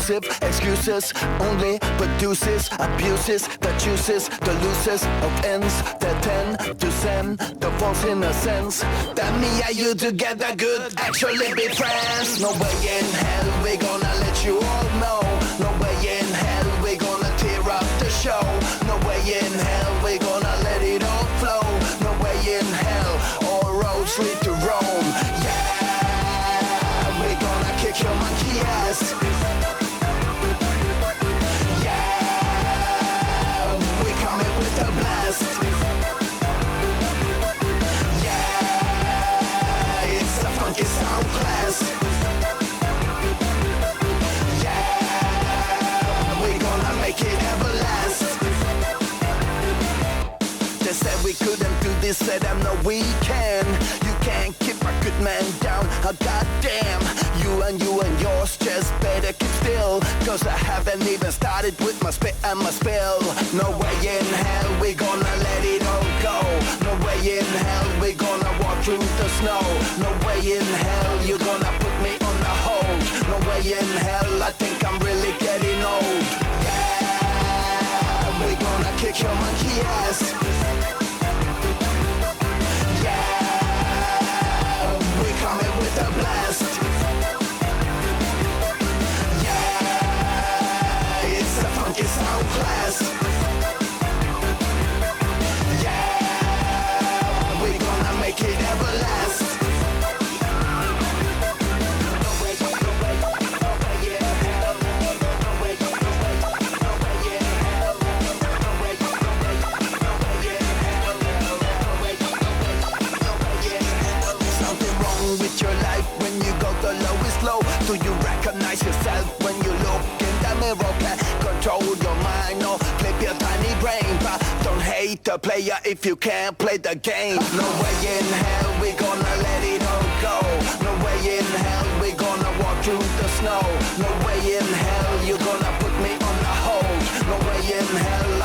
abusive excuses only produces abuses that chooses the loosest of ends that tend to send the false innocence that me and you together could actually be friends. No way in hell we gonna let you all know. No way in hell we gonna tear up the show. No way in hell we gonna let it all flow. No way in hell all roads lead to Rome. Yeah, we gonna kick your monkey ass. Yeah, we coming with a blast. Yeah, it's a funky sound class. Make it everlast. They said we couldn't do this, said I know we can. You can't keep a good man down, oh goddamn. You and yours just better keep still, cause I haven't even started with my spit and my spill. No way in hell we gonna let it all go. No way in hell we gonna walk through the snow. No way in hell you gonna put me on the hold. No way in hell I think I'm really getting old. We gonna kick your monkey ass. Yeah, we coming with a blast. Yeah, it's a funky sound class. Yeah, we gonna make it everlast. With your life when you go the lowest low. Do you recognize yourself when you look in the mirror? Can't control your mind or clip your tiny brain, but don't hate the player if you can't play the game. No way in hell we gonna let it all go. No way in hell we gonna walk through the snow. No way in hell you gonna put me on the hold. No way in hell